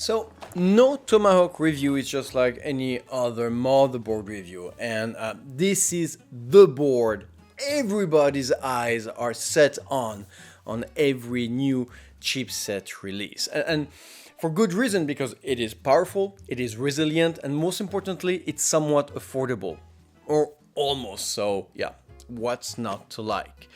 So, no Tomahawk review is just like any other motherboard review, and this is the board everybody's eyes are set on every new chipset release. And for good reason, because it is powerful, it is resilient, and most importantly, it's somewhat affordable. Or almost so, yeah. What's not to like?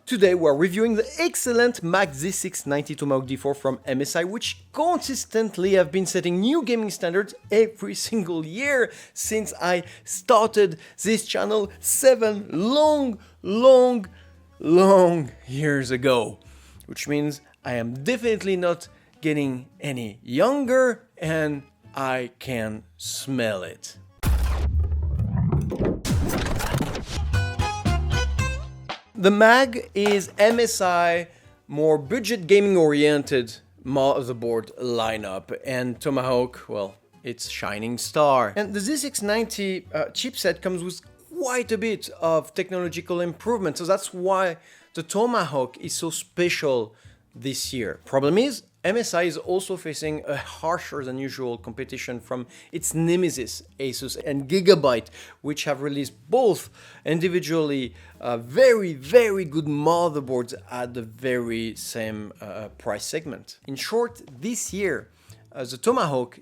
Today we're reviewing the excellent Mac Z690 Tomahawk D4 from MSI, which consistently have been setting new gaming standards every single year since I started this channel 7 long years ago. Which means I am definitely not getting any younger, and I can smell it. The Mag is MSI more budget gaming oriented motherboard lineup, and Tomahawk, well, it's shining star. And the Z690 chipset comes with quite a bit of technological improvement, so that's why the Tomahawk is so special this year. Problem is, MSI is also facing a harsher than usual competition from its nemesis Asus and Gigabyte, which have released both individually very good motherboards at the very same price segment. In short, this year, the Tomahawk,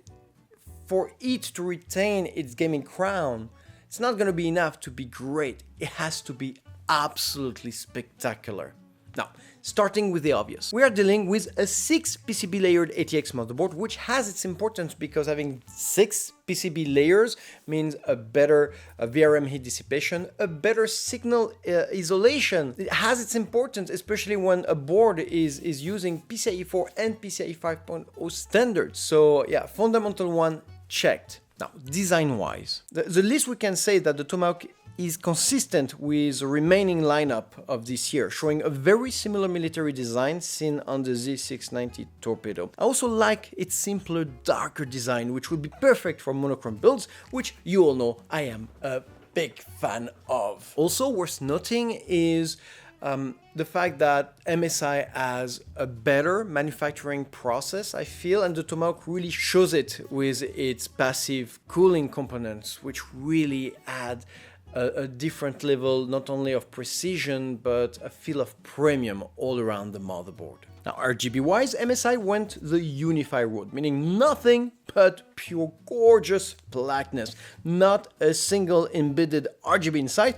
for it to retain its gaming crown, it's not going to be enough to be great. It has to be absolutely spectacular. Now, starting with the obvious, we are dealing with a 6 PCB layered ATX motherboard, which has its importance because having 6 PCB layers means a better VRM heat dissipation, a better signal isolation. It has its importance, especially when a board is using PCIe 4 and PCIe 5.0 standards. So yeah, fundamental one checked. Now, design-wise, the least we can say that the Tomahawk is consistent with the remaining lineup of this year, showing a very similar military design seen on the Z690 Torpedo. I also like its simpler, darker design, which would be perfect for monochrome builds, which you all know I am a big fan of. Also worth noting is the fact that MSI has a better manufacturing process, I feel, and the Tomahawk really shows it with its passive cooling components, which really add a different level, not only of precision, but a feel of premium all around the motherboard. Now, RGB-wise, MSI went the Unify road, meaning nothing but pure gorgeous blackness, not a single embedded RGB inside,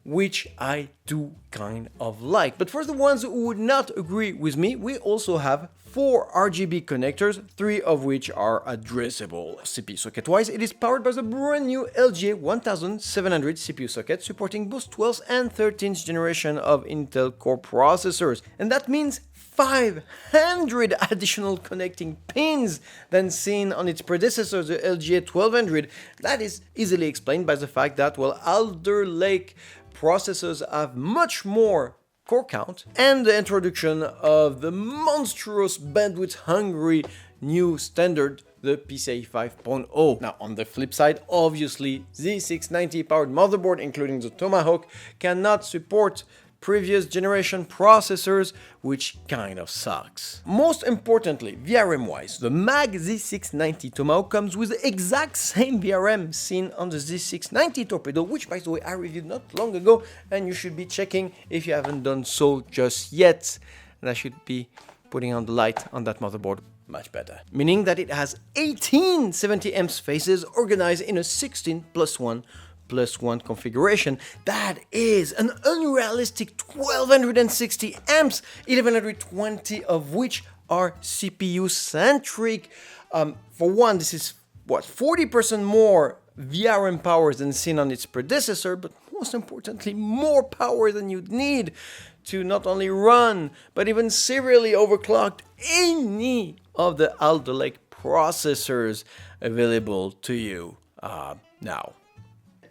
which I do kind of like. But for the ones who would not agree with me, we also have 4 RGB connectors, 3 of which are addressable. CPU socket-wise, it is powered by the brand new LGA 1700 CPU socket, supporting both 12th and 13th generation of Intel Core processors. And that means 500 additional connecting pins than seen on its predecessor, the LGA 1200. That is easily explained by the fact that, well, Alder Lake processors have much more core count, and the introduction of the monstrous bandwidth-hungry new standard, the PCIe 5.0. Now, on the flip side, obviously, Z690 powered motherboard, including the Tomahawk, cannot support previous generation processors, which kind of sucks. Most importantly, VRM-wise, the Mag Z690 Tomahawk comes with the exact same VRM seen on the Z690 Torpedo, which, by the way, I reviewed not long ago, and you should be checking if you haven't done so just yet. And I should be putting on the light on that motherboard much better. Meaning that it has 18 70 amps phases organized in a 16+1+1 configuration. That is an unrealistic 1260 amps, 1120 of which are CPU centric. For one, this is what, 40% more VRM power than seen on its predecessor, but most importantly, more power than you'd need to not only run, but even serially overclock any of the Alder Lake processors available to you now.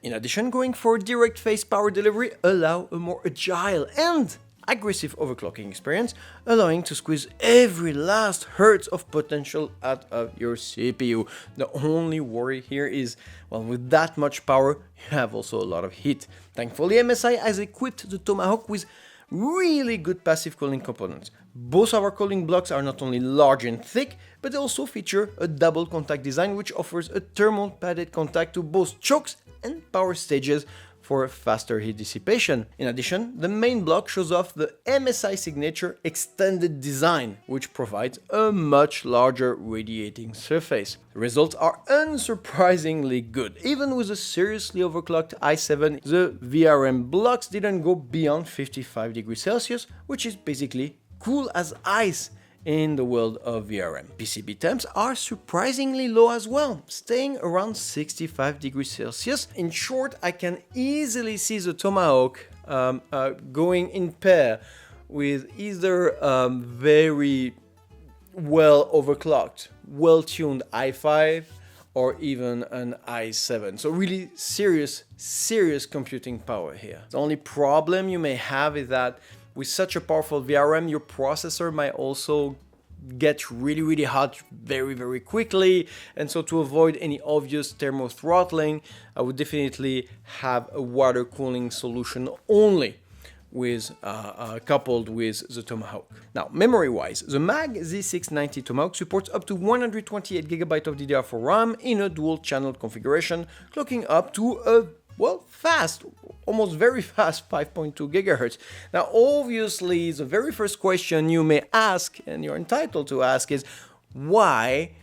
In addition, going for direct phase power delivery allow a more agile and aggressive overclocking experience, allowing to squeeze every last hertz of potential out of your CPU. The only worry here is, well, with that much power, you have also a lot of heat. Thankfully, MSI has equipped the Tomahawk with really good passive cooling components. Both our cooling blocks are not only large and thick, but they also feature a double contact design which offers a thermal padded contact to both chokes and power stages for faster heat dissipation. In addition, the main block shows off the MSI signature extended design, which provides a much larger radiating surface. The results are unsurprisingly good. Even with a seriously overclocked i7, the VRM blocks didn't go beyond 55 degrees Celsius, which is basically cool as ice in the world of VRM. PCB temps are surprisingly low as well, staying around 65 degrees Celsius. In short, I can easily see the Tomahawk going in pair with either very well overclocked, well-tuned i5 or even an i7. So really serious computing power here. The only problem you may have is that with such a powerful VRM, your processor might also get really hot very quickly, and so to avoid any obvious thermal throttling, I would definitely have a water cooling solution only with coupled with the Tomahawk. Now, memory-wise, the MAG Z690 Tomahawk supports up to 128GB of DDR4 RAM in a dual-channel configuration, clocking up to a fast, almost very fast 5.2 GHz. Now, obviously, the very first question you may ask, and you're entitled to ask, is why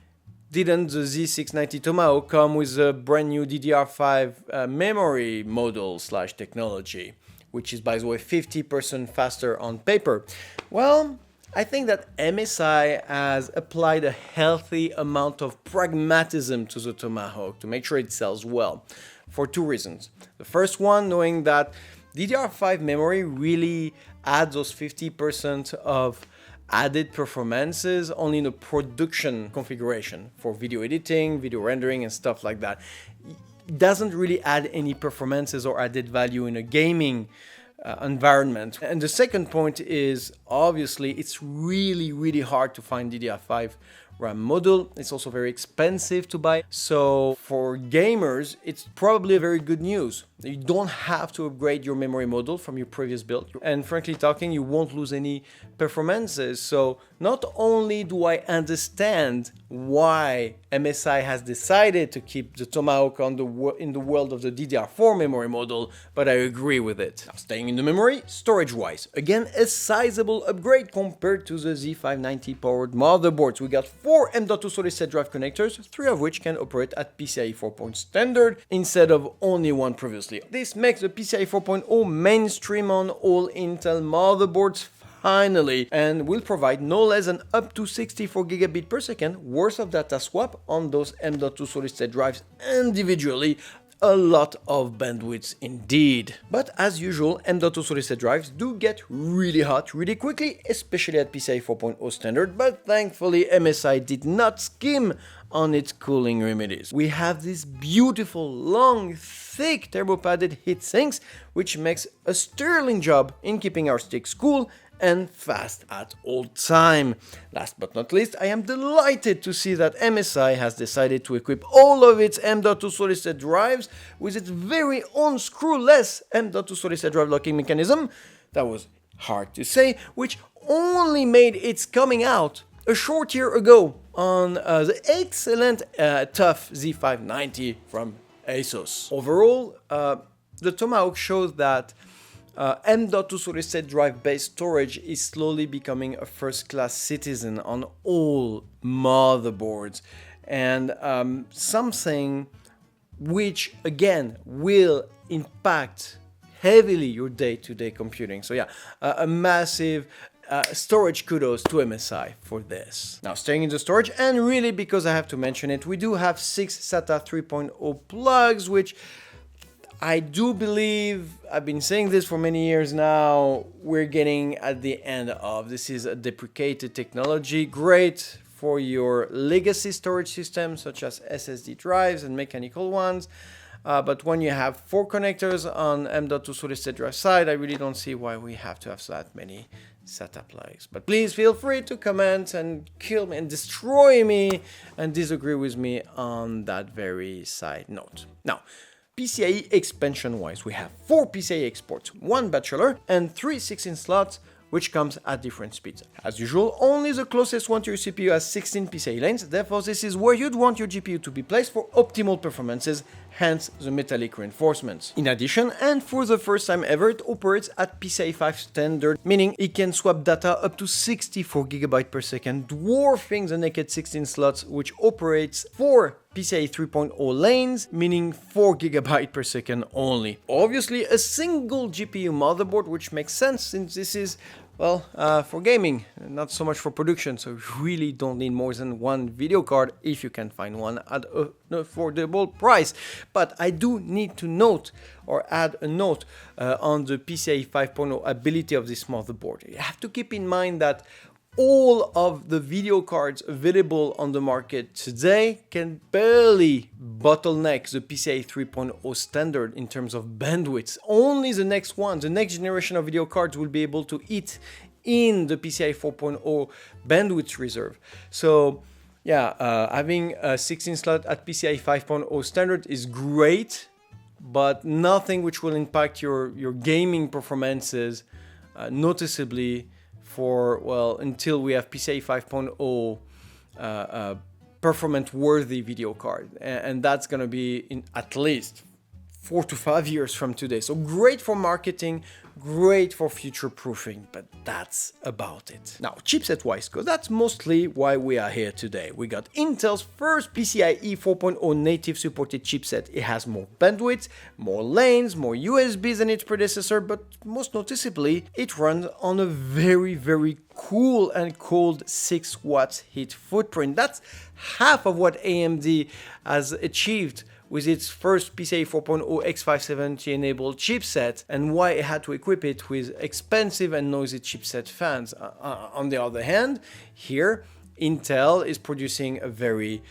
didn't the Z690 Tomahawk come with a brand new DDR5 memory model / technology, which is, by the way, 50% faster on paper? Well, I think that MSI has applied a healthy amount of pragmatism to the Tomahawk to make sure it sells well, for two reasons. The first one, knowing that DDR5 memory really adds those 50% of added performances only in a production configuration for video editing, video rendering, and stuff like that. It doesn't really add any performances or added value in a gaming environment. And the second point is, obviously, it's really hard to find DDR5 RAM model. It's also very expensive to buy. So for gamers, it's probably a very good news. You don't have to upgrade your memory model from your previous build. And frankly talking, you won't lose any performances. So not only do I understand why MSI has decided to keep the Tomahawk in the world of the DDR4 memory model, but I agree with it. Now, staying in the memory, storage-wise, again, a sizable upgrade compared to the Z590 powered motherboards. We got 4 M.2 solid-state drive connectors, 3 of which can operate at PCIe 4.0 standard instead of only one previously. This makes the PCIe 4.0 mainstream on all Intel motherboards finally, and will provide no less than up to 64 gigabit per second worth of data swap on those M.2 solid-state drives individually. A lot of bandwidth indeed. But as usual, M.2 solid-state drives do get really hot really quickly, especially at PCIe 4.0 standard, but thankfully MSI did not skim on its cooling remedies. We have these beautiful, long, thick turbo-padded heat sinks, which makes a sterling job in keeping our sticks cool and fast at all time. Last but not least, I am delighted to see that MSI has decided to equip all of its M.2 solid-state drives with its very own screwless M.2 solid-state drive locking mechanism. That was hard to say, which only made its coming out a short year ago on the excellent tough Z590 from ASUS. Overall, the Tomahawk shows that M.2 solid-state drive-based storage is slowly becoming a first-class citizen on all motherboards, and something which, again, will impact heavily your day-to-day computing. So yeah, a massive storage kudos to MSI for this. Now, staying in the storage, and really because I have to mention it, we do have 6 SATA 3.0 plugs, which I do believe, I've been saying this for many years now, we're getting at the end of. This is a deprecated technology, great for your legacy storage systems such as SSD drives and mechanical ones. But when you have 4 connectors on M.2 solid-state drive side, I really don't see why we have to have that many SATA plugs. But please feel free to comment and kill me and destroy me and disagree with me on that very side note. Now, PCIe expansion wise, we have 4 PCIe exports, 1 bachelor, and 3 16 slots, which comes at different speeds. As usual, only the closest one to your CPU has 16 PCIe lanes, therefore this is where you'd want your GPU to be placed for optimal performances, hence the metallic reinforcements. In addition, and for the first time ever, it operates at PCIe 5 standard, meaning it can swap data up to 64 GB per second, dwarfing the naked 16 slots, which operates 4 PCIe 3.0 lanes, meaning 4 GB per second only. Obviously, a single GPU motherboard, which makes sense since this is, well, for gaming, not so much for production, so you really don't need more than one video card if you can find one at an affordable price. But I do need to note or add a note on the PCIe 5.0 ability of this motherboard. You have to keep in mind that all of the video cards available on the market today can barely bottleneck the PCIe 3.0 standard in terms of bandwidth. Only the next one, the next generation of video cards will be able to eat in the PCIe 4.0 bandwidth reserve. So yeah, having a 16 slot at PCIe 5.0 standard is great, but nothing which will impact your gaming performances noticeably for, well, until we have PCIe 5.0 performance worthy video card, and that's gonna be in at least 4 to 5 years from today. So great for marketing, great for future proofing, but that's about it. Now, chipset wise, because that's mostly why we are here today. We got Intel's first PCIe 4.0 native supported chipset. It has more bandwidth, more lanes, more USBs than its predecessor, but most noticeably, it runs on a very cool and cold 6 watts heat footprint. That's half of what AMD has achieved with its first PCIe 4.0 X570 enabled chipset, and why it had to equip it with expensive and noisy chipset fans. On the other hand, here Intel is producing a very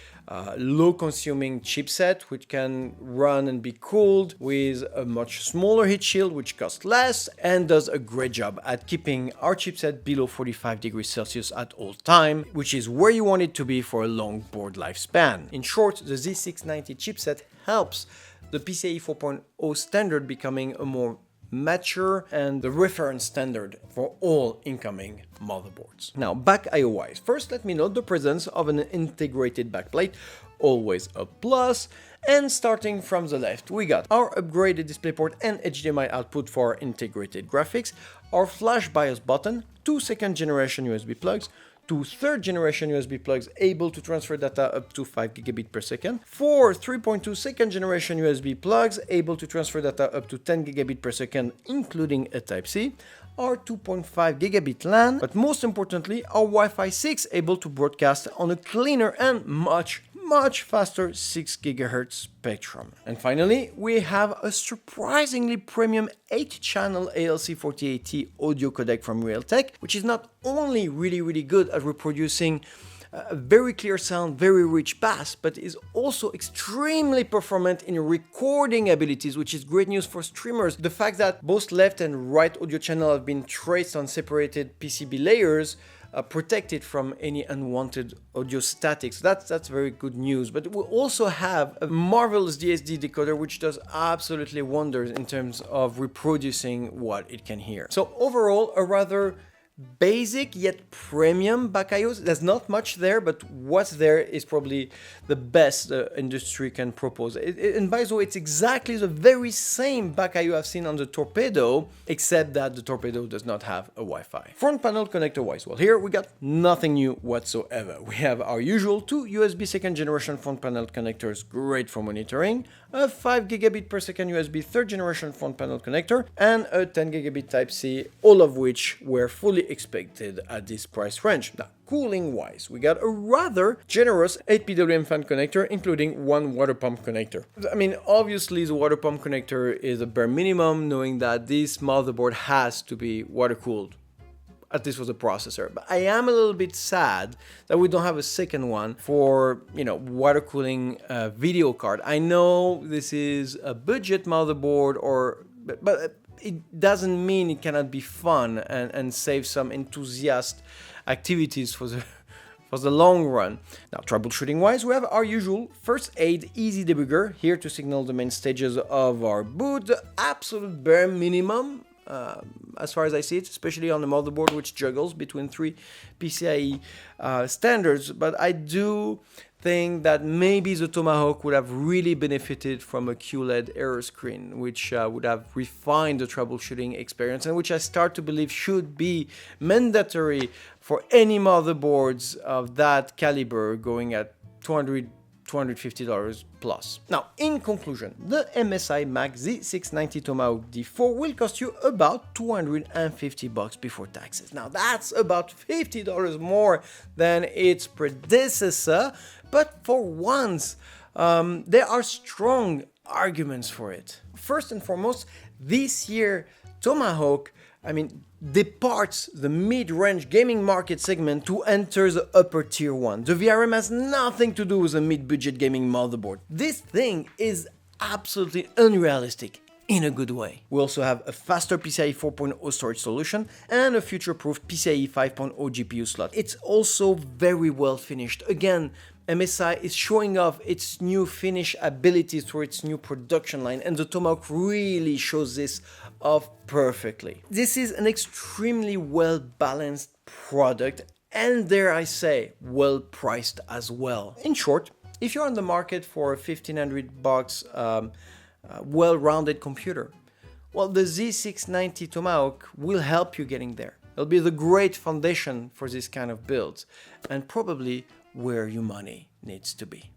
low consuming chipset which can run and be cooled with a much smaller heat shield which costs less and does a great job at keeping our chipset below 45 degrees Celsius at all time, which is where you want it to be for a long board lifespan. In short, the Z690 chipset helps the PCIe 4.0 standard becoming a more mature and the reference standard for all incoming motherboards. Now, back I/O wise, first let me note the presence of an integrated backplate, always a plus. And starting from the left, we got our upgraded DisplayPort and HDMI output for integrated graphics, our flash BIOS button, 2 second generation USB plugs, 2 third generation USB plugs able to transfer data up to 5 gigabit per second, 4 3.2 second generation USB plugs able to transfer data up to 10 gigabit per second, including a Type-C, our 2.5 gigabit LAN, but most importantly, our Wi-Fi 6 able to broadcast on a cleaner and much faster 6 GHz spectrum. And finally, we have a surprisingly premium 8-channel ALC48T audio codec from Realtek, which is not only really good at reproducing a very clear sound, very rich bass, but is also extremely performant in recording abilities, which is great news for streamers. The fact that both left and right audio channel have been traced on separated PCB layers protected from any unwanted audio statics. That's very good news. But we also have a marvelous DSD decoder which does absolutely wonders in terms of reproducing what it can hear. So overall, a rather basic yet premium back IOs. There's not much there, but what's there is probably the best the industry can propose. And by the way, it's exactly the very same back IO I've seen on the Torpedo, except that the Torpedo does not have a Wi-Fi. Front panel connector wise, well, here we got nothing new whatsoever. We have our usual 2 USB second generation front panel connectors, great for monitoring, a 5 gigabit per second USB third generation front panel connector, and a 10 gigabit Type-C, all of which were fully expected at this price range. Now, cooling wise, we got a rather generous 8 PWM fan connector, including 1 water pump connector. I mean, obviously the water pump connector is a bare minimum, knowing that this motherboard has to be water cooled, at least for the processor. But I am a little bit sad that we don't have a second one for, water cooling video card. I know this is a budget motherboard, but it doesn't mean it cannot be fun and save some enthusiast activities for the long run. Now, troubleshooting wise, we have our usual first aid easy debugger here to signal the main stages of our boot, the absolute bare minimum. As far as I see it, especially on the motherboard, which juggles between 3 PCIe standards. But I do think that maybe the Tomahawk would have really benefited from a QLED error screen, which would have refined the troubleshooting experience, and which I start to believe should be mandatory for any motherboards of that caliber going at $250 plus. Now, in conclusion, the MSI Mac Z690 Tomahawk D4 will cost you about $250 before taxes. Now, that's about $50 more than its predecessor, but for once, there are strong arguments for it. First and foremost, this year, Tomahawk, departs the mid-range gaming market segment to enter the upper tier one. The VRM has nothing to do with a mid-budget gaming motherboard. This thing is absolutely unrealistic in a good way. We also have a faster PCIe 4.0 storage solution and a future-proof PCIe 5.0 GPU slot. It's also very well finished. Again, MSI is showing off its new finish abilities through its new production line, and the Tomahawk really shows this off perfectly. This is an extremely well-balanced product, and dare I say, well-priced as well. In short, if you're on the market for a $1,500 well-rounded computer, well, the Z690 Tomahawk will help you getting there. It'll be the great foundation for this kind of builds, and probably where your money needs to be.